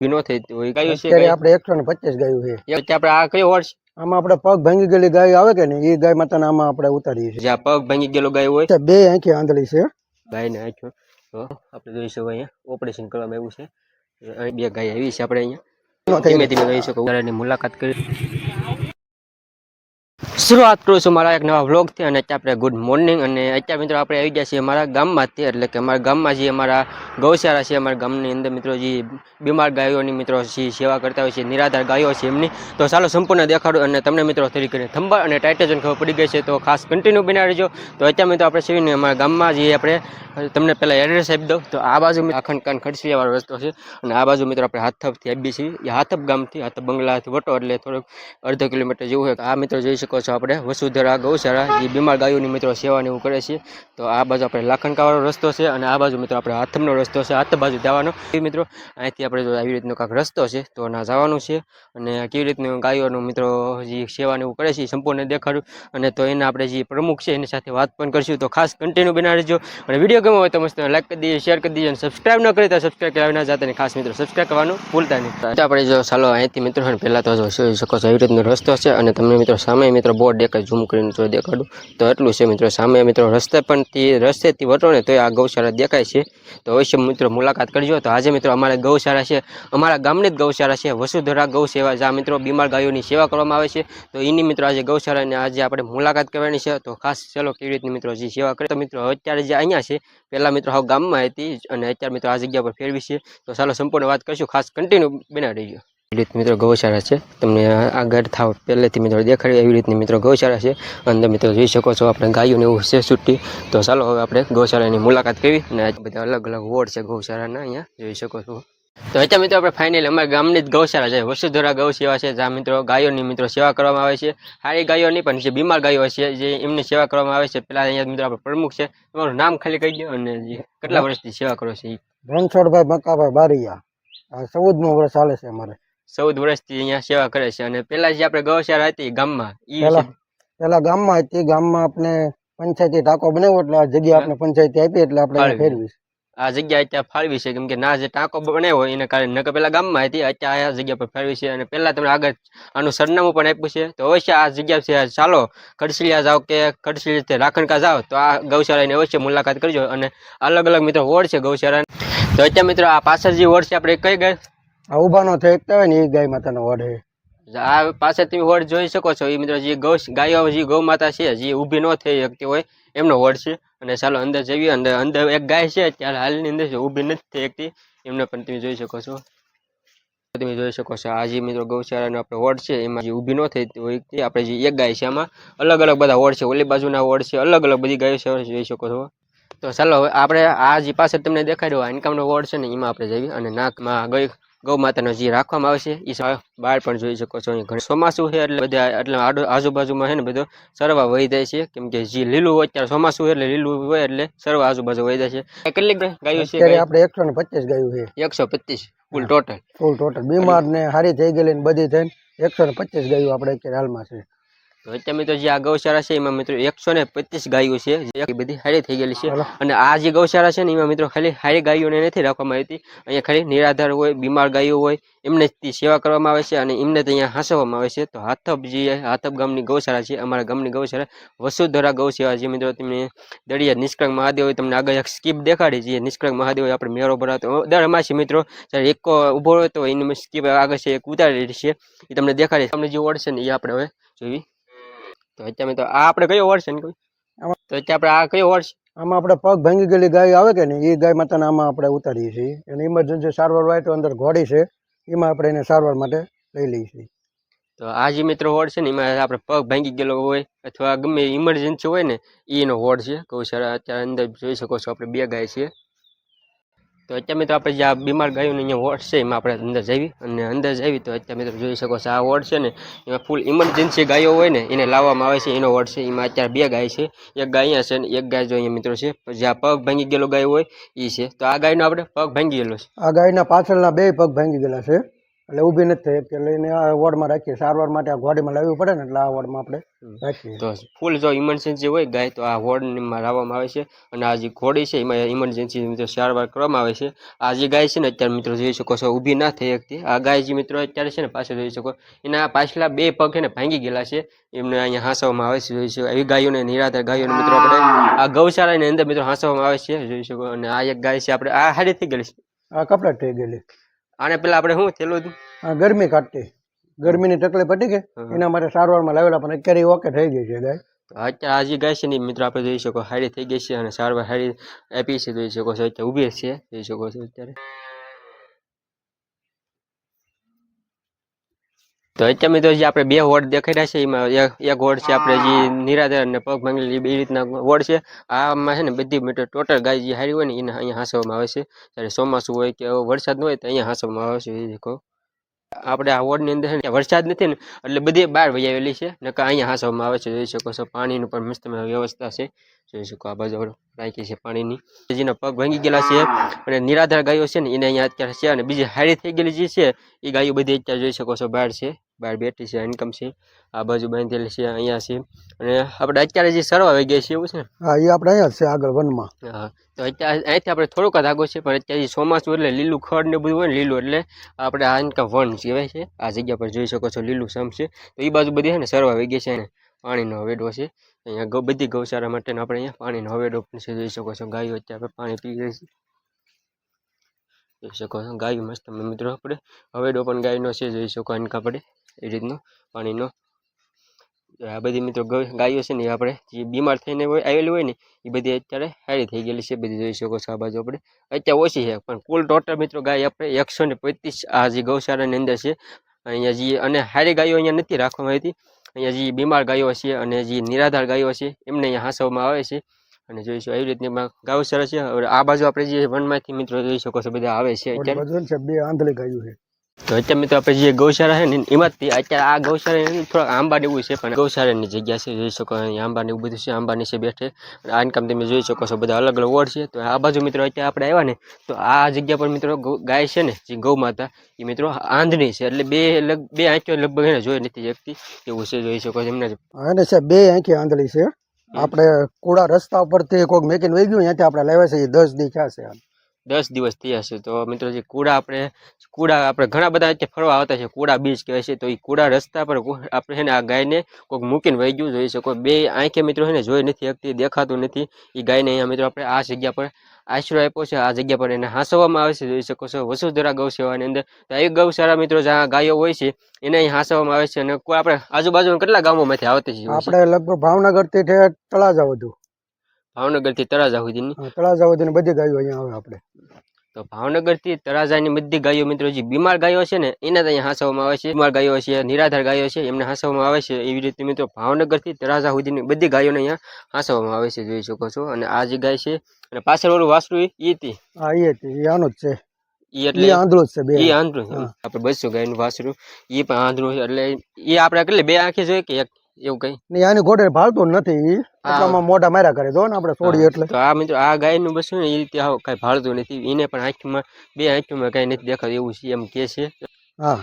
ભીનો થઈ હોય ગાયો છે અત્યારે આપણે 125 ગાયો છે. આપણે આ કયો વર્ષ આમાં આપણે પગ ભાંગી ગયેલી ગાય આવે કે ને એ ગાય માતાને આમાં આપણે ઉતારીએ છીએ. જ્યાં પગ ભાંગી ગયેલો ગાય હોય બે આંખી આંધળી છે ગાયને આંખ્યો તો આપણે જોઈશું અહીંયા ઓપરેશન કરવામાં આવ્યું છે. અહીં બે ગાય આવી છે આપણે અહીંયા ધીમે ધીમે જોઈ શકો ઉતારાની મુલાકાત કરી શરૂઆત કરું છું મારા એક નવા વ્લોગથી. અને અત્યારે આપણે ગુડ મોર્નિંગ. અને અત્યારે મિત્રો આપણે આવી ગયા છીએ અમારા ગામમાંથી, એટલે કે અમારા ગામમાં જે અમારા ગૌશાળા છે અમારા ગામની અંદર મિત્રો જે બીમાર ગાયોની મિત્રો જે સેવા કરતા હોય છે, નિરાધાર ગાયો છે એમની. તો ચાલો સંપૂર્ણ દેખાડું અને તમને મિત્રો થોડી કરીને થંબા અને ટાઇટેશન ખબર પડી ગઈ છે, તો ખાસ કન્ટિન્યુ બનાવી રહેજો. તો અત્યારે મિત્રો આપણે સેવીને અમારા ગામમાં જે આપણે તમને પહેલાં એડ્રેસ આપી દઉં. તો આ બાજુ આખંડ કાન ખડસીયાવાળો રસ્તો છે અને આ બાજુ મિત્રો આપણે હાથપથી આપીએ છીએ. એ હાથપ ગામથી હાથપ બંગલાથી વટો એટલે થોડોક અડધો કિલોમીટર જેવું છે. આ મિત્રો જોઈ શકો છો આપણે વસુધરા ગૌશાળા જે બીમાર ગાયોની મિત્રો સેવાને એવું કરે છે. તો આ બાજુ આપણે લાખણકાવાળો રસ્તો છે અને આ બાજુ મિત્રો આપણે હાથમનો રસ્તો છે, હાથ બાજુ જવાનો. એ મિત્રો અહીંથી આપણે જો આવી રીતનો કાંઈક રસ્તો છે તો ના જવાનું છે. અને કેવી રીતનું ગાયોનું મિત્રો જે સેવાને એવું કરે છે સંપૂર્ણ દેખાડું. અને તો એના આપણે જે પ્રમુખ છે એની સાથે વાત પણ કરીશું. તો ખાસ કન્ટિન્યુ બનાવી રહેજો. અને વિડીયો ગમ્યો હોય તો મસ્ત લાઈક કરી દીજો, શેર કરી દીજો અને સબસ્ક્રાઈબ ન કરી તો સબસ્ક્રાઈબ કરાવી ના જતા. ખાસ મિત્રો સબસ્ક્રાઈબ કરવાનું ભૂલતા નહીં. તો આપણે જો ચાલો અહીંથી મિત્રો પહેલાં તો જોઈ શકો છો આવી રીતનો રસ્તો છે. અને તમને મિત્રો સામે મિત્રો બોર્ડ દેખાય, ઝૂમ કરીને જો દેખાડું તો એટલું છે મિત્રો. સામે મિત્રો રસ્તેથી વટો ને તો આ ગૌશાળા દેખાય છે. તો અવશ્ય મિત્રો મુલાકાત કરજો. તો આજે મિત્રો અમારે ગૌશાળા છે, અમારા ગામની જ ગૌશાળા છે, વસુધરા ગૌ સેવા, જ્યાં મિત્રો બીમાર ગાયોની સેવા કરવામાં આવે છે. તો એની મિત્રો આજે ગૌશાળાની આજે આપણે મુલાકાત કરવાની છે. તો ખાસ ચાલો કેવી રીતની મિત્રો જે સેવા કરે. તો મિત્રો અત્યારે જે અહીંયા છે પહેલાં મિત્રો હાવ ગામમાં હતી અને અત્યારે મિત્રો આ જગ્યા પર ફેરવી છે. તો ચાલો સંપૂર્ણ વાત કરીશું, ખાસ કન્ટિન્યુ બનાવી રહીજો. એવી રીત મિત્રો ગૌશાળા છે, તમને આગળ થાવ પહેલેથી મિત્રો દેખાડી એવી રીતની મિત્રો ગૌશાળા છે. અંદર મિત્રો જોઈ શકો છો આપણે ગાયોને એવું છે છૂટી. તો ચાલો હવે આપણે ગૌશાળાની મુલાકાત કરવી. અને બધા અલગ અલગ વોર્ડ છે ગૌશાળાના, અહીંયા જોઈ શકો છો. તો અત્યારે મિત્રો આપણે ફાઇનલી અમારા ગામની જ ગૌશાળા છે, વસુધરા ગૌ સેવા છે, જ્યાં મિત્રો ગાયોની મિત્રો સેવા કરવામાં આવે છે. સારી ગાયો નહીં પણ જે બીમાર ગાયો છે જે એમની સેવા કરવામાં આવે છે. પેલા અહીંયા મિત્રો આપણે પ્રમુખ છે, તમારું નામ ખાલી કહી દો અને જે કેટલા વર્ષથી સેવા કરો છો. રણછોડભાઈ મકાભાઈ બારિયા, 14મું વર્ષ ચાલે છે અમારે. 14 વર્ષથી અહીંયા સેવા કરે છે. અને પેલા જે આપણે ગૌશાળા હતી ગામમાં પેલા ગામમાં હતી, ગામમાં આપણે પંચાયતી ટાંકો બનાવ્યો એટલે આ જગ્યા આપણે પંચાયતી આપી એટલે આપણે ફેરવી આ જગ્યા અત્યારે ફાળવી છે, કેમ કે ના જે ટાંકો બનાવ્યો હોય એને કારણે નકર પેલા ગામમાં હતી, અત્યારે આ જગ્યા પર ફાળવી છે. અને પહેલા તમે આગળ આનું સરનામું પણ આપ્યું છે. તો અવશ્ય આ જગ્યા છે, ચાલો કડસલિયા જાઓ કે કડસલી રાખણકા જાઓ તો આ ગૌશાળાની અવશ્ય મુલાકાત કરજો. અને અલગ અલગ મિત્રો વોર્ડ છે ગૌશાળા. તો અત્યારે મિત્રો આ પાછળ જે વોર્ડ છે આપણે કઈ ગાય આ ઊભાનો થઈ એકતા હોય ને એ ગાય માતાનો વોર્ડ છે. આ પાસે તમે વોર્ડ જોઈ શકો છો. એ મિત્રો જે ગાયો જે ગૌ માતા છે જે ઊભી ન થઈ શકતી હોય એમનો વોર્ડ છે. અને ચાલો અંદર જઈએ. અંદર એક ગાય છે ત્યારે હાલની અંદર ઊભી નથી થઈ શકતી, એમને પણ તમે જોઈ શકો છો. તમે જોઈ શકો છો આ જે મિત્રો ગૌશાળાનો આપણે વોર્ડ છે એમાં જે ઊભી ન થઈ હોય આપણે જે એક ગાય છે, આમાં અલગ અલગ બધા વોર્ડ છે, ઓલી બાજુના વોર્ડ છે, અલગ અલગ બધી ગાયો છે જોઈ શકો છો. તો ચાલો હવે આપણે આ જે પાસે તમને દેખાડ્યો ઇન્કમનો વોર્ડ છે ને એમાં આપણે જઈએ. અને નાકમાં ગૌ માતાનો જે રાખવામાં આવે છે એ બહાર પણ જોઈ શકો છો. ઘણી ચોમાસું છે એટલે બધા એટલે આજુબાજુમાં છે ને બધો સરવા વહી જાય છે, કેમ કે જે લીલું હોય અત્યારે ચોમાસું એટલે લીલું હોય એટલે સરવા આજુબાજુ વહી જાય છે. કેટલી ગાયો છે? આપણે 125 ગાયો છે. 125 ફૂલ ટોટલ બીમાર ને હારી થઈ ગયેલી ને બધી થઈને 125 ગાયો આપણે અત્યારે હાલમાં છે. તો અત્યારે મિત્રો જે આ ગૌશાળા છે એમાં મિત્રો 125 ગાયો છે જે બધી હારી થઈ ગયેલી છે. અને આ જે ગૌશાળા છે ને એમાં મિત્રો ખાલી હારી ગાયોને નથી રાખવામાં આવી હતી. અહીંયા ખાલી નિરાધાર હોય, બીમાર ગાયો હોય એમને સેવા કરવામાં આવે છે અને એમને તો અહીંયા હાંસવામાં આવે છે. તો હાથપ ગામની ગૌશાળા છે, અમારા ગામની ગૌશાળા વસુધરા ગૌ સેવા. જે મિત્રો તમે દળિયા નિષ્કળંક મહાદેવ હોય, તમને આગળ એક સ્કીપ દેખાડી જે નિષ્કળંક મહાદેવ હોય આપણે મેળો ભરાતો દર અમાસી મિત્રો એક ઊભો હોય તો એની સ્કીપ આગળ છે એક ઉતારી છે, એ તમને દેખાડી. તમને જે વોર્ડ છે ને એ આપણે હવે જોઈ. તો અત્યારે તો આ આપણે કયો વોર્ડ છે ને? તો અત્યારે આપણે આ કયો વોર્ડ છે? આમાં આપણે પગ ભાંગી ગયેલી ગાય આવે કે ને એ ગાય માતાને આમાં આપણે ઉતારીએ છીએ. અને ઇમરજન્સી સારવાર હોય તો અંદર ઘોડી છે એમાં આપણે એને સારવાર માટે લઈ લઈએ છીએ. તો આ જે મિત્રો વોર્ડ છે ને એમાં આપણે પગ ભાંગી ગયેલો હોય અથવા ગમે ઇમરજન્સી હોય ને એનો વોર્ડ છે ગૌશાળા. અત્યારે અંદર જોઈ શકો છો આપણે બે ગાય છે. તો અત્યારે મિત્રો આપણે જે આ બીમાર ગાયોનો અહીંયા વોર્ડ છે એમાં આપણે અંદર જઈએ. અને અંદર જઈએ તો અત્યારે મિત્રો જોઈ શકો છો આ વોર્ડ છે ને એમાં ફૂલ ઇમરજન્સી ગાયો હોય ને એને લાવવામાં આવે છે, એનો વોર્ડ છે. એમાં અત્યારે બે ગાય છે, એક ગાય અહીંયા છે ને એક ગાય જો અહીંયા મિત્રો છે જ્યાં પગ ભાંગી ગયેલો ગાય હોય એ છે. તો આ ગાયનો આપણે પગ ભાંગી ગયેલો છે. આ ગાયના પાછળના બે પગ ભાંગી ગયેલા છે એટલે ઊભી નથી થઈ એટલે લઈને આ વોર્ડમાં રાખીએ. સારવાર માટે આ ઘોડીમાં લાવવી પડે ને એટલે આ વોર્ડમાં આપણે રાખીએ. તો ફૂલ જો ઇમરજન્સી હોય ગાય તો આ વોર્ડમાં લાવવામાં આવે છે અને આ જે ઘોડી છે એમાં ઇમરજન્સી મિત્રો સારવાર કરવામાં આવે છે. આ જે ગાય છે ને અત્યારે મિત્રો જોઈ શકો છો ઊભી ના થઈ શકતી. આ ગાય જે મિત્રો અત્યારે છે ને પાછળ જોઈ શકો એના પાછલા 2 પગ છે ને ભાંગી ગયેલા છે, એમને અહીંયા હાંસવામાં આવે છે. જોઈ શકો એવી ગાયોને નિરાધાર ગાયોને મિત્રો આપણે આ ગૌશાળાની અંદર મિત્રો હાંસવામાં આવે છે. જોઈ શકો અને આ એક ગાય છે આપણે આ હારી થઈ ગયેલી છે, આ કપડાં થઈ ગયેલી. આને પેલા આપણે શું થયેલું હતું, આ ગરમી કાઢતી, ગરમીની તકલીફ હતી કે એના માટે સારવારમાં લાવેલા, પણ અત્યારે ઓકે થઈ ગઈ છે ગાય. અત્યારે આ જે ગાય છે ને મિત્રો આપણે જોઈ શકો હારી થઈ ગઈ છે અને સારવાર હારી આપી છે. જોઈ શકો છો અત્યારે ઊભી છે, જોઈ શકો છો અત્યારે. તો અત્યારે મિત્રો જે આપણે 2 વોર્ડ દેખાઈ રહ્યા છે એમાં એક વોર્ડ છે આપણે જે નિરાધાર અને પગ ભાંગેલી બે રીતના વોર્ડ છે. આમાં છે ને બધી મીટર ટોટલ ગાય જે હારી હોય ને એને અહીંયા હાંસવામાં આવે છે. જ્યારે ચોમાસું હોય કે વરસાદ ન હોય તો અહીંયા હાંસવામાં આવે છે. એ દેખો આપણે આ વોર્ડની અંદર છે ને વરસાદ નથી ને એટલે બધી બહાર વહી આવેલી છે ને અહીંયા હાંસવામાં આવે છે. જોઈ શકો છો પાણીનું પણ મસ્ત વ્યવસ્થા છે. જોઈ શકો આ બાજુ રાખી છે પાણીની. જેના પગ ભાંગી ગયેલા છે અને નિરાધાર ગાયો છે ને એને અહીંયા અત્યારે છે અને બીજી હારી થઈ ગયેલી જે છે એ ગાયો બધી અત્યારે જોઈ શકો છો બહાર છે, બહાર બેઠી છે, ઇન્કમ છે. આ બાજુ બાંધેલી છે, અહીંયા છે અને આપણે અત્યારે જે સરવા વહી ગયા છે એવું છે ને. હા એ આપણે અહીંયા જ છે આગળ વનમાં. હા તો અત્યારે અહીંથી આપણે થોડુંક જ આગળ છે પણ અત્યારે ચોમાસું એટલે લીલું ખડ ને બધું હોય ને લીલું એટલે આપણે આ ઇન્કમ વન કહેવાય છે. આ જગ્યા પર જોઈ શકો છો લીલું સમ છે. તો એ બાજુ બધી છે ને સરવા વહી ગઈ છે ને પાણીનો હવેડો છે. અહીંયા બધી ગૌશાળા માટે આપણે અહીંયા પાણીનો હવેડો પણ છે. જોઈ શકો છો ગાયો અત્યારે પાણી પી રહી છે. જોઈ શકો છો ગાયો મસ્ત મિત્રો આપણે હવેડો પણ ગાયનો છે. જોઈ શકો અનકા આપણે એ રીતનો પાણીનો. આ બધી મિત્રો ગાયો છે ને એ આપણે જે બીમાર થઈને આવેલી હોય ને એ બધી અત્યારે સારી થઈ ગયેલી છે. બધી જોઈ શકો છો આ બાજુ આપણે અત્યારે ઓછી છે પણ કુલ ટોટલ મિત્રો ગાય આપણે 125 આ જે ગૌશાળાની અંદર છે. અહીંયા જે અને હારી ગાયો અહીંયા નથી રાખવામાં આવી. અહીંયા જે બીમાર ગાયો છે અને જે નિરાધાર ગાયો છે એમને અહીંયા હાંસવામાં આવે છે. અને જોઈશું એવી રીતની ગૌશાળા છે. હવે આ બાજુ આપણે જે વનમાંથી મિત્રો જોઈ શકો છો બધા આવે છે અત્યારે. બધું છે 2 આંધળી ગાયો છે. તો અત્યારે મિત્રો આપણે જે ગૌશાળા છે ને એમાંથી અત્યારે આ ગૌશાળા થોડાક આંબા એવું છે પણ ગૌશાળાની જગ્યા છે. જોઈ શકો અહીંયા આંબા ને એવું બધું છે, આંબા નીચે બેઠે આ ઇન્કમ તમે જોઈ શકો છો બધા અલગ અલગ વોર્ડ છે. તો આ બાજુ મિત્રો અત્યારે આપણે આવ્યા ને તો આ જગ્યા પર મિત્રો ગાય છે ને જે ગૌ માતા એ મિત્રો આંધળી છે એટલે બે આંખો લગભગ એને જોઈ નથી શકતી એવું છે. જોઈ શકો છો એમને એને છે 2 આંખી આંધળી છે. આપણે કુડા રસ્તા ઉપરથી કોઈક મેકીને વહી ગયું ત્યાંથી આપણે લાવ્યા છે. 10 દી થયા છે. 10 દિવસ થયા છે. તો મિત્રો જે કુડા આપણે ઘણા બધા અત્યારે ફરવા આવતા છે, કુડા બીચ કહેવાય છે. તો એ કુડા રસ્તા પર આપણે છે ને આ ગાયને કોઈક મૂકીને વહી ગયું. જોઈ શકો 2 આંખે મિત્રો છે ને જોઈ નથી શકતી, દેખાતું નથી એ ગાયને. અહીંયા મિત્રો આપણે આ જગ્યા પર આશરો આપ્યો છે. આ જગ્યા પર એને હાંસવામાં આવે છે. જોઈ શકો છો વસુંધરા ગૌસેવાની અંદર. તો એવી ગૌશાળા મિત્રો જ્યાં ગાયો હોય છે એને અહીં હાંસવામાં આવે છે. અને કોઈ આપણે આજુબાજુ કેટલા ગામોમાંથી આવતી છે? આપણે લગભગ ભાવનગરથી તળાજા વધુ, ભાવનગરથી તળાજા સુધીની બધી ગાયો અહીંયા આવે આપણે. તો ભાવનગરથી તળાજાની બધી ગાયો મિત્રો જે બીમાર ગાયો છે ને એને અહીંયા હાંસવામાં આવે છે. બીમાર ગાયો છે, નિરાધાર ગાયો છે એમને હાંસવામાં આવે છે. એવી રીતે મિત્રો ભાવનગરથી તળાજા સુધીની બધી ગાયોને અહીંયા હાંસવામાં આવે છે. જોઈ શકો છો. અને આ જે ગાય છે અને પાછળ ઓલું વાસરું એ હતી, હા એ હતી, એ આનું જ છે. એ એટલે આંધળું જ છે. એ આંધળું છે. આપણે 200 ગાયનું વાસરું એ પણ આંધળું છે. એટલે એ આપણે કેટલી 2 આંખે જોઈએ કે એક એવું કઈ નહીં, આની ઘોડે ભાળતું નથી. એટલામાં મોઢા માર્યા કરે જો ને આપણે છોડીએ એટલે. તો આ મિત્રો આ ગાયનું બસ ને એ રીતે કઈ ભાળતું નથી. એને પણ આંખમાં 2 આંખમાં કઈ નથી દેખાતું એવું છે એમ કે છે. હા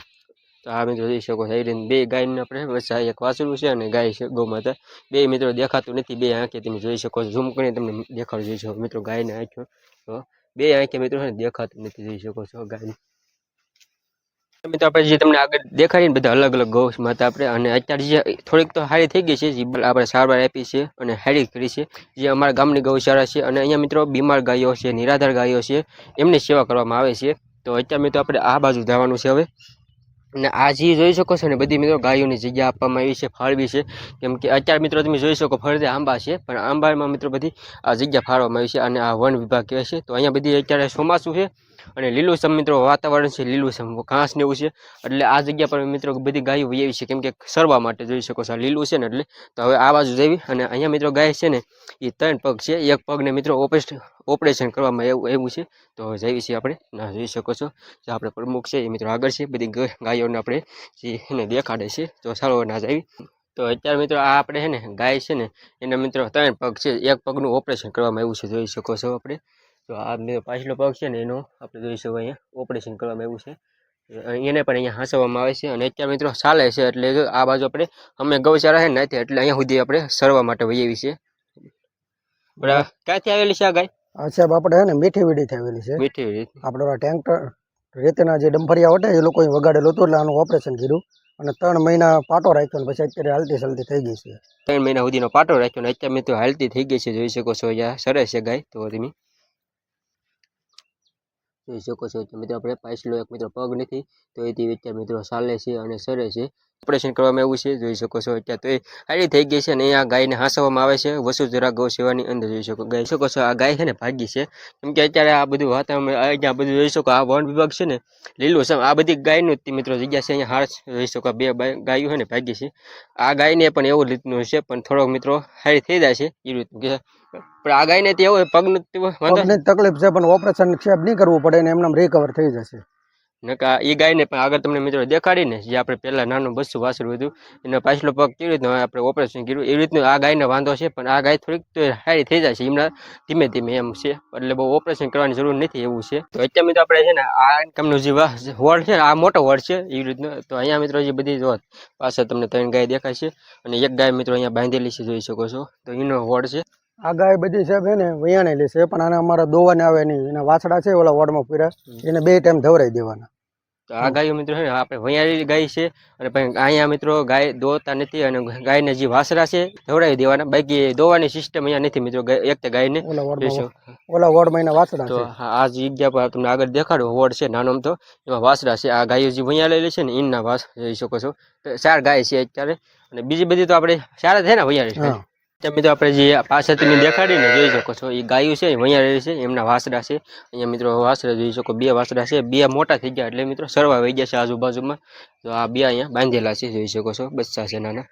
તો આ મિત્રો જોઈ શકો છો એ રીતે 2 ગાયને આપણે બસ આ એક વાસરું છે અને ગાય છે ગૌ માતા. 2 મિત્રો દેખાતું નથી 2 આંખે તમે જોઈ શકો છો. ઝૂમ કરીને તમને દેખાડું. જોઈ શકો મિત્રો ગાયને આંખો તો 2 આંખે મિત્રો દેખાતું નથી. જોઈ શકો છો ગાયને મિત્રો આપણે જે તમને આગળ દેખાડી ને બધા અલગ અલગ ગૌ માતા આપણે. અને અત્યારે જે થોડીક તો હારી થઈ ગઈ છે જે આપણે સારવાર આપી છે અને હારી કરી છે જે અમારા ગામની ગૌશાળા છે. અને અહીંયા મિત્રો બીમાર ગાયો છે, નિરાધાર ગાયો છે એમની સેવા કરવામાં આવે છે. તો અત્યારે મિત્રો આપણે આ બાજુ જવાનું છે હવે. અને આ જે જોઈ શકો છો ને બધી મિત્રો ગાયોની જગ્યા આપવામાં આવી છે, ફાળવી છે. કેમ કે અત્યારે મિત્રો તમે જોઈ શકો ફરતે આંબા છે પણ આંબામાં મિત્રો બધી આ જગ્યા ફાળવામાં આવી છે. અને આ વન વિભાગ કહેવાય છે. તો અહીંયા બધી અત્યારે ચોમાસું છે અને લીલુંછમ મિત્રો વાતાવરણ છે, લીલુંછમ ઘાસ ને એવું છે. એટલે આ જગ્યા પર મિત્રો બધી ગાયો વહી આવી છે કેમ કે સરવા માટે. જોઈ શકો છો આ લીલું છે ને એટલે. તો હવે આ બાજુ જઈ અને અહીંયા મિત્રો ગાય છે ને એ 3 પગ છે. એક પગને મિત્રો ઓપરેશન કરવામાં એવું છે. તો જઈએ છીએ આપણે ના જોઈ શકો છો જે આપણે પ્રમુખ છે એ મિત્રો આગળ છે. બધી ગાયોને આપણે જે એને દેખાડે છે. તો ચાલો ના જઈએ. તો અત્યારે મિત્રો આ આપણે છે ને ગાય છે ને એના મિત્રો 3 પગ છે. એક પગનું ઓપરેશન કરવામાં આવ્યું છે. જોઈ શકો છો આપણે. તો આ પાછલો પગ છે ને એનો આપણે જોઈ શકો અહીંયા ઓપરેશન કરવામાં આવ્યું છે. એને પણ અહીંયા હાંસવામાં આવે છે અને અત્યારે મિત્રો ચાલે છે એટલે જો આ બાજુ આપણે અમે ગૌશાળા છે ને એટલે અહીંયા સુધી આપણે સરવા માટે વહી આવી છે. બરાબર, ક્યાંથી આવેલી છે આ ગાય? આ સાહેબ આપણે હે ને મીઠી વીડીથી આવેલી છે. મીઠી રીત. આપણે ઓલા ટેન્કર રેતીના જે ડંફરિયા વટે એ લોકોએ વગાડેલું હતું એટલે આનું ઓપરેશન કર્યું અને 3 મહિના પાટો રાખ્યો ને પછી અત્યારે હાલતી ચાલતી થઈ ગઈ છે. 3 મહિના સુધીનો પાટો રાખ્યો ને અત્યારે મિત્રો હાલતી થઈ ગઈ છે. જોઈ શકો છો અહીંયા સરસ છે ગાય. તો તમે જોઈ શકો છો મિત્રો આપણે પાછલો એક મિત્રો પગ નથી તો એથી અત્યારે મિત્રો ચાલે છે અને સરે છે. ઓપરેશન કરવામાં એવું છે. જોઈ શકો છો અત્યારે તો એ હારી થઈ ગઈ છે અને અહીંયા ગાયને હાંસવામાં આવે છે વસુધરા ગૌ સેવાની અંદર. જોઈ શકો છો આ ગાય છે ને ભાગી છે કેમ કે અત્યારે આ બધું વાતાવરણ અહીંયા બધું જોઈ શકો આ વન વિભાગ છે ને લીલું છે. આ બધી ગાયનું જ મિત્રો જગ્યા છે અહીંયા હાર જોઈ શકો 2 ગાયો છે ને ભાગી છે. આ ગાયને પણ એવું રીતનું છે પણ થોડોક મિત્રો હારી થઈ જાય છે એ રીતનું કે પણ આ ગાયને તે એવું પગની તકલીફ છે પણ ઓપરેશન સાહેબ નહીં કરવું પડે ને એમને રિકવર થઈ જશે. નકા એ ગાયને પણ આગળ તમને મિત્રો દેખાડીને જે આપણે પહેલા નાનું બસ્સું વાસરું હતું એનો પાછલો પગ કેવી રીતનો આપણે ઓપરેશન કર્યું એવી રીતનું આ ગાયને વાંધો છે પણ આ ગાય થોડીક તો સારી થઈ જાય છે એમના ધીમે ધીમે એમ છે એટલે બહુ ઓપરેશન કરવાની જરૂર નથી એવું છે. તો અત્યારે મિત્રો આપણે છે ને આ ઇન્કમનું જે વોર્ડ છે આ મોટો વોર્ડ છે એવી રીતનું. તો અહીંયા મિત્રો જે બધી જોત પાછળ તમને 3 ગાય દેખાય છે અને એક ગાય મિત્રો અહીંયા બાંધેલી છે જોઈ શકો છો. તો એનો વોર્ડ છે. આ ગાય બધી સાહેબ છે ને વૈયાણેલી છે પણ આને અમારા દોવાને આવે નહીં. એના વાછડા છે ઓલા વોર્ડમાં પૂરા એને 2 ટાઈમ ધવરાઈ દેવાના. તો આ ગાયો મિત્રો છે ને આપણે વૈયાળી ગાય છે અને પછી અહીંયા મિત્રો ગાય દોતા નથી અને ગાયને જે વાસરા છે ધવરાવી દેવાના. બાકી દોવાની સિસ્ટમ અહીંયા નથી મિત્રો એક તો ગાયને ઓલા વોર્ડમાં એના વાછડા તો છે. આ જગ્યા પર તમને આગળ દેખાડો વોર્ડ છે નાનો તો એમાં વાસરા છે. આ ગાયો જે વૈયાળેલી છે ને એના વાસ જોઈ શકો છો. 4 ગાય છે અત્યારે અને બીજી બધી તો આપણે 4 છે ને વૈયાળી મિત્રો આપણે જે પાછળ તમે દેખાડીને જોઈ શકો છો એ ગાયું છે વૈયાળેલી છે એમના વાસડા છે. અહીંયા મિત્રો વાસડા જોઈ શકો 2 વાસડા છે 2 મોટા થઈ ગયા એટલે મિત્રો સરવા વહી ગયા છે આજુબાજુમાં. તો આ 2 અહીંયા બાંધેલા છે જોઈ શકો છો બચ્ચા છે નાના.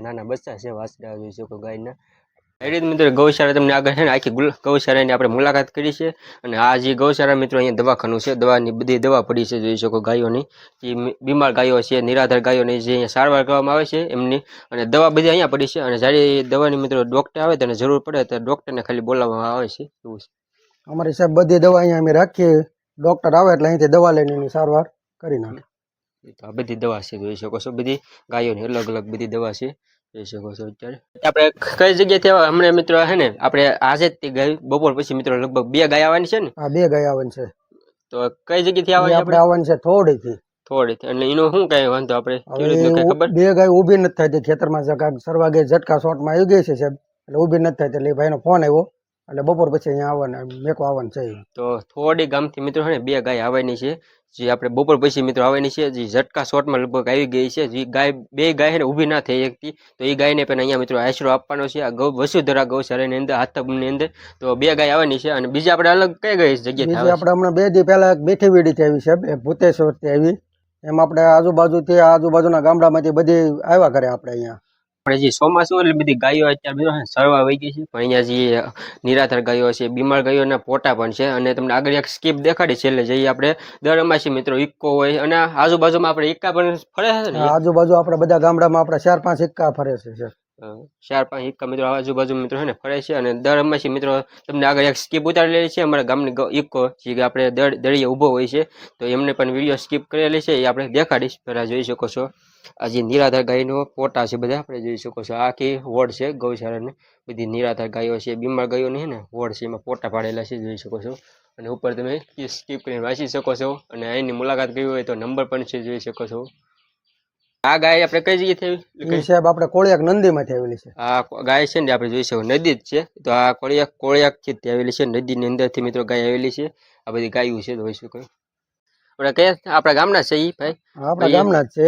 નાના બચ્ચા છે વાસડા જોઈ શકો ગાયના. એ રીતે મિત્રો ગૌશાળા તમને આગળ છે ને આખી ગૌશાળાની આપણે મુલાકાત કરી છે અને આ જે ગૌશાળા મિત્રો અહીંયા દવાખાનું છે. દવાની બધી દવા પડી છે જોઈ શકો ગાયોની જે બીમાર ગાયો છે નિરાધાર ગાયોની જે અહીંયા સારવાર કરવામાં આવે છે એમની અને દવા બધી અહીંયા પડી છે અને જ્યારે દવાની મિત્રો ડૉક્ટર આવે તેને જરૂર પડે તો ડૉક્ટરને ખાલી બોલાવવામાં આવે છે એવું છે. અમારી સાહેબ બધી દવા અહીંયા અમે રાખીએ. ડૉક્ટર આવે એટલે અહીંથી દવા લઈને એની સારવાર કરી નાખે. તો આ બધી દવા છે જોઈ શકો છો બધી ગાયોની અલગ અલગ બધી દવા છે જોઈ શકો છો. અત્યારે આપણે કઈ જગ્યાથી હમણાં મિત્રો હે ને આપણે આજે જ ગાય બપોર પછી મિત્રો લગભગ 2 ગાય આવવાની છે ને. હા 2 ગાય આવવાની છે. તો કઈ જગ્યાથી આવવાની આપણે આવવાની છે થોડીથી એટલે એનો શું કઈ વાંધો આપણે કેવી રીતનું ખબર 2 ગાય ઊભી નથી થતી ખેતરમાં સરવા ગઈ ઝટકા શોટમાં આવી ગઈ છે સાહેબ એટલે ઊભી નથી થતી એટલે ભાઈનો ફોન આવ્યો એટલે બપોર પછી અહીંયા આવવાના મેકો આવવાનું છે. તો થોડી ગામથી મિત્રો છે ને 2 ગાય આવવાની છે જે આપણે બપોર પછી મિત્રો આવવાની છે જે ઝટકા શોટમાં લગભગ આવી ગઈ છે. જે ગાય 2 ગાય છે ને ઊભી ના થઈ શકતી તો એ ગાયને પણ અહીંયા મિત્રો આશરો આપવાનો છે આ વસુધરા ગૌશાળાની અંદર હાથબની અંદર. તો 2 ગાય આવવાની છે અને બીજી આપણે અલગ કઈ ગઈ જગ્યાએ આપણે હમણાં 2 દી પહેલા મીઠી વીડીથી આવી છે એ ભૂતેશ્વરથી આવી. એમ આપણે આજુબાજુના ગામડામાંથી બધી આવ્યા કરે આપણે અહીંયા. આપણે જે ચોમાસું એટલે બધી ગાયો અત્યારે સરવા વહી ગઈ છે પણ અહીંયા જે નિરાધાર ગાયો છે બીમાર ગાયોના પોટા પણ છે અને તમને આગળ એક સ્કીપ દેખાડી છે એટલે જઈએ આપણે દર અમાસી મિત્રો ઇક્કો હોય અને આજુબાજુમાં આપણે ઇક્કા પણ ફરે છે ને આજુબાજુ આપણે બધા ગામડામાં આપણે 4-5 ઇક્કા ફરે છે. 4-5 ઇક્કા મિત્રો આજુબાજુ મિત્રો છે ને ફરે છે અને દર અમાસી મિત્રો તમને આગળ એક સ્કીપ ઉતારેલી છે અમારા ગામની ઇક્કો જે આપણે દળીએ ઊભો હોય છે તો એમને પણ વિડીયો સ્કીપ કરેલી છે એ આપણે દેખાડીશ. પહેલાં જોઈ શકો છો આ જે નિરાધાર ગાયનો પોટા છે બધા આપણે જોઈ શકો છો. આખી વોર્ડ છે ગૌશાળાને બધી નિરાધાર ગાયો છે બીમાર ગાયોની છે ને વોર્ડ છે એમાં પોટા પાડેલા છે જોઈ શકો છો અને ઉપર તમે સ્કીપ કરીને વાંચી શકો છો અને અહીંની મુલાકાત કરવી હોય તો નંબર પણ છે જોઈ શકો છો. આ ગાય આપણે કઈ જગ્યાએ થઈ સાહેબ? આપણે કોળિયાક નદીમાંથી આવેલી છે. આ ગાય છે ને આપણે જોઈ શકો નદી જ છે તો આ કોળિયાકથી આવેલી છે નદીની અંદરથી મિત્રો ગાય આવેલી છે. આ બધી ગાયું છે જોઈ શકો. આપણે કયા આપણા ગામના છે એ ભાઈ? આપણા ગામના જ છે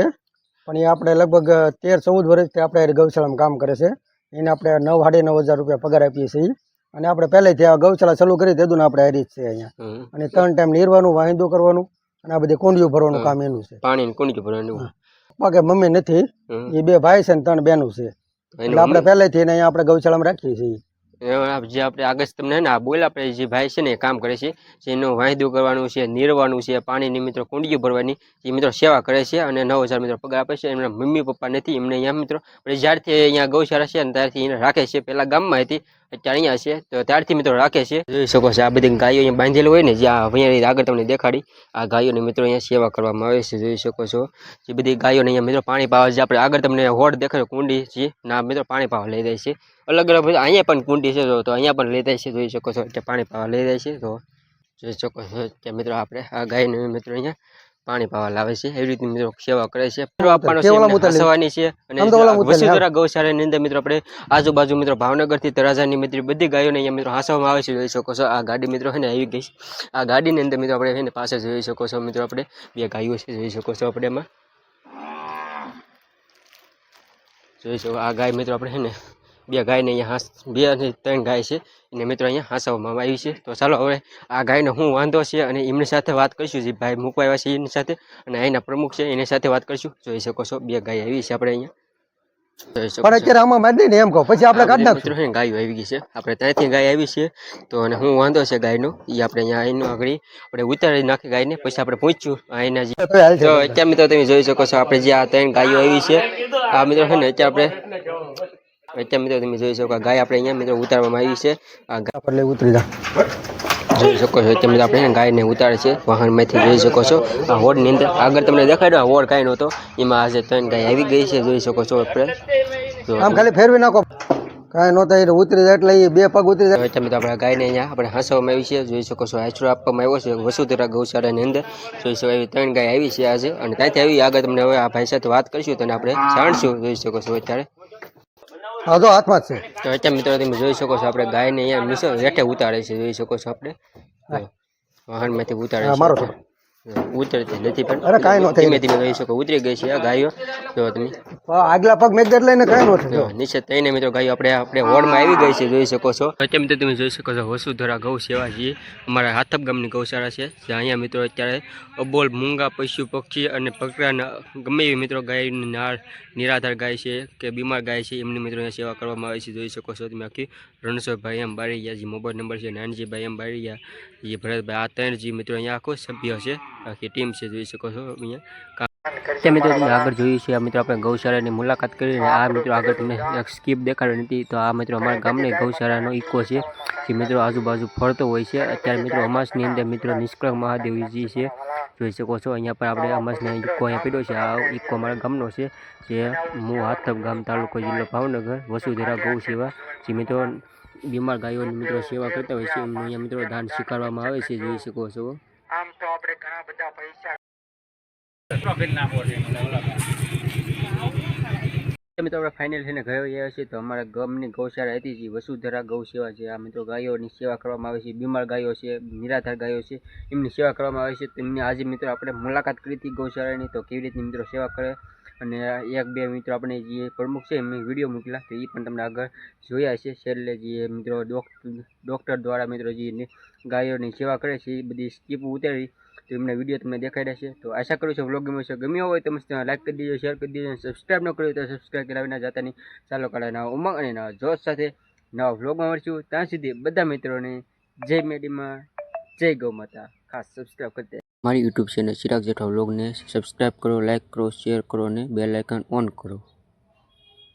પણ એ આપણે લગભગ 13-14 વર્ષથી આપણે ગૌશાળામાં કામ કરે છે. એને આપણે 9,500 રૂપિયા પગાર આપીએ છીએ અને આપણે પહેલેથી આ ગૌશાળા ચાલુ કરી તેદું આપણે હારી જ છે અહીંયા અને 3 ટાઈમ નીરવાનું વાહિંદો કરવાનું અને આ બધી કુંડિયું ભરવાનું કામ એનું છે. પાણીની કુંડિયું ભરવાનું. પપ્પા કે મમ્મી નથી એ 2 ભાઈ છે ને 3 બહેનો છે એટલે આપણે પહેલેથી અહીંયા આપણે ગૌશાળામાં રાખીએ છીએ. જે આપણે આગળ તમને ને આ બોલ આપણે જે ભાઈ છે ને એ કામ કરે છે એનું વાહિદું કરવાનું છે નીરવાનું છે પાણીની મિત્રો કુંડીઓ ભરવાની એ મિત્રો સેવા કરે છે અને 9,000 મિત્રો પગાર આપે છે. એમના મમ્મી પપ્પા નથી એમને અહીંયા મિત્રો આપણે જ્યારથી અહીંયા ગૌશાળા છે ને ત્યારથી એને રાખે છે. પહેલાં ગામમાં હતી અત્યારે અહીંયા છે તો ત્યારથી મિત્રો રાખે છે. જોઈ શકો છો આ બધી ગાયો અહીંયા બાંધેલી હોય ને, જ્યાં અહીંયા આગળ તમને દેખાડી આ ગાયોની મિત્રો અહીંયા સેવા કરવામાં આવે છે. જોઈ શકો છો જે બધી ગાયોને અહીંયા મિત્રો પાણી પાવા છે. આપણે આગળ તમને હોડ દેખાડો કુંડી છે ના મિત્રો પાણી પાવા લઈ જાય છે. અલગ અલગ અહીંયા પણ કુંડી છે તો અહીંયા પણ લઈ જાય છે. જોઈ શકો છો કે પાણી પાવા લઈ જાય છે. તો જોઈ શકો છો કે મિત્રો આપણે આ ગાયને મિત્રો અહીંયા પાણી પાવા લાવે છે. એવી રીતે મિત્રો સેવા કરે છે. મિત્રો આપવાનો છે હસવાની છે. અને વસુંધરા ગૌશાળાની અંદર મિત્રો આપણે આજુબાજુ મિત્રો ભાવનગરથી તળાજાની મિત્રો બધી ગાયોને અહીંયા મિત્રો હાંસવામાં આવે છે. જોઈ શકો છો આ ગાડી મિત્રો છે ને આવી ગઈ છે. આ ગાડીની અંદર મિત્રો આપણે છે ને પાસે જોઈ શકો છો મિત્રો આપણે બે ગાયો છે. જોઈ શકો છો આપણે એમાં જોઈ શકો આ ગાય મિત્રો આપણે છે ને બે ગાયને અહીંયા બે અને ત્રણ ગાય છે એને મિત્રો અહીંયા હાંસવામાં આવી છે. તો ચાલો હવે આ ગાયને હું વાંધો છે અને એમની સાથે વાત કરીશું. જે ભાઈ મૂકવા આવ્યા છે એની સાથે અને અહીંના પ્રમુખ છે એની સાથે વાત કરીશું. જોઈ શકો છો બે ગાય આવી છે આપણે અહીંયા. પણ અત્યારે આમાં મારી ને એમ કહો પછી આપણે કાઢી નાખશું. મિત્રો ગાયો આવી ગઈ છે આપણે ત્યાંથી ગાય આવી છે. તો અને હું વાંધો છે ગાયનો એ આપણે અહીંયા આઈનો આગળ આપણે ઉતારી નાખી ગાયને પછી આપણે પહોંચ્યું અહીંના જે તો અત્યારે મિત્રો તમે જોઈ શકો છો આપણે જે આ ત્રણ ગાયો આવી છે આ મિત્રો છે ને અત્યારે મિત્રો તમે જોઈ શકો ગાય આપણે અહીંયા મિત્રો ઉતારવામાં આવી છે. આ ગાય ઉતરી જા જોઈ શકો છો અત્યારે મિત્રો આપણે ગાયને ઉતારે છે વાહનમાંથી. જોઈ શકો છો આ હોડની અંદર આગળ તમને દેખાડ્યો હોડ ગાય નહોતો એમાં આજે ત્રણ ગાય આવી ગઈ છે. જોઈ શકો છો આપણે આમ ખાલી ફેરવી નાખો કાંઈ નહોતા એટલે ઉતરી જાય એટલે બે પગ ઉતરી જાય. અત્યારે મિત્રો આપણે ગાયને અહીંયા આપણે હાંસવામાં આવી છે. જોઈ શકો છો આશરો આપવામાં આવ્યો છે વસુંધરા ગૌશાળાની અંદર. જોઈ શકો એવી ત્રણ ગાય આવી છે આજે અને ત્યાંથી આવી આગળ તમને હવે આ ભાઈ સાથે વાત કરીશું તો આપણે જાણશું. જોઈ શકો છો અત્યારે હા તો હાથમાં જ છે. તો અત્યારે મિત્રો તમે જોઈ શકો છો આપણે ગાયને અહીંયા મિસો હેઠે ઉતારે છે. જોઈ શકો છો આપણે વાહનમાંથી ઉતારે છે. ઉતરતી નથી પણ અરે કાંઈ ન ધીમે ધીમે જોઈ શકો ઉતરી ગઈ છે આ ગાયો. જો તમે આગલા પગ મેઘ લઈને કાંઈ ન થયું નીચે થઈને મિત્રો ગાયો આપણે હોડમાં આવી ગઈ છે. જોઈ શકો છો અત્યારે મિત્રો તમે જોઈ શકો છો વસુંધરા ગૌ સેવા છે અમારા હાથપ ગામની ગૌશાળા છે. જે અહીંયા મિત્રો અત્યારે અબોલ મૂંગા પશુ પક્ષી અને પકડાના ગમે એવી મિત્રો ગાયની નિરાધાર ગાય છે કે બીમાર ગાય છે એમની મિત્રો અહીંયા સેવા કરવામાં આવે છે. જોઈ શકો છો તમે આખી રણછોડભાઈ એમ બારીયા જે મોબાઈલ નંબર છે નાનજીભાઈ એમ બારીયા જે ભરતભાઈ આ ત્રણ જે મિત્રો અહીંયા આખો સભ્ય છે આખી ટીમ છે. જોઈ શકો છો અહીંયા ત્યાં મિત્રો તમે આગળ જોયું છે આ મિત્રો આપણે ગૌશાળાની મુલાકાત કરીને આ મિત્રો આગળ તમને એક સ્કીપ દેખાડી હતી. તો આ મિત્રો અમારા ગામની ગૌશાળાનો ઇકો છે જે મિત્રો આજુબાજુ ફરતો હોય છે. અત્યારે મિત્રો અમાસની અંદર મિત્રો નિષ્કળંક મહાદેવજી છે. જોઈ શકો છો અહીંયા પર આપણે અમાસને ઇકો અહીંયા પીડ્યો છે. આ ઇકો અમારા ગામનો છે જે હું હાથપ ગામ તાલુકો જિલ્લો ભાવનગર વસુંધરા ગૌ સેવા જે મિત્રો બીમાર ગાયોની મિત્રો સેવા કરતા હોય છે એમનું અહીંયા મિત્રો દાન સ્વીકારવામાં આવે છે. જોઈ શકો છો આમ તો આપણે ઘણા બધા પૈસા મિત્રો આપણે ફાઇનલ થઈને ઘરે આવ્યા છીએ. તો અમારા ગામની ગૌશાળા હતી જે વસુંધરા ગૌ સેવા છે. આ મિત્રો ગાયોની સેવા કરવામાં આવે છે. બીમાર ગાયો છે નિરાધાર ગાયો છે એમની સેવા કરવામાં આવે છે. તેમની આજે મિત્રો આપણે મુલાકાત કરી હતી ગૌશાળાની. તો કેવી રીતે મિત્રો સેવા કરે અને એક બે મિત્રો આપણે જે પ્રમુખ છે એમની વિડીયો મૂકેલા તો એ પણ તમને આગળ જોયા છે. છેલ્લે જે મિત્રો ડૉક્ટર દ્વારા મિત્રો જે ગાયોની સેવા કરે છે એ બધી સ્કીપ ઉતારી તો એમના વિડીયો તમને દેખાડ્યા છે. તો આશા કરું છું વ્લોગ ગમ્યો હોય તો મસ્ત લાઈક કરી દેજો, શેર કરી દેજો, સબસ્ક્રાઈબ ન કર્યું તો સબસ્ક્રાઈબ કરાવી ના જતા નહીં. ચાલો કાલે નવા ઉમંગ અને નવા જોશ સાથે નવા વ્લોગમાં મળશું. ત્યાં સુધી બધા મિત્રોને જય મેડીમાં, જય ગૌ માતા. ખાસ સબસ્ક્રાઈબ કરી દે મારી યુટ્યુબ ચેનલ ચિરાગ જેઠવા વ્લોગને સબસ્ક્રાઈબ કરો, લાઈક કરો, શેર કરો અને બેલ આઇકન ઓન કરો.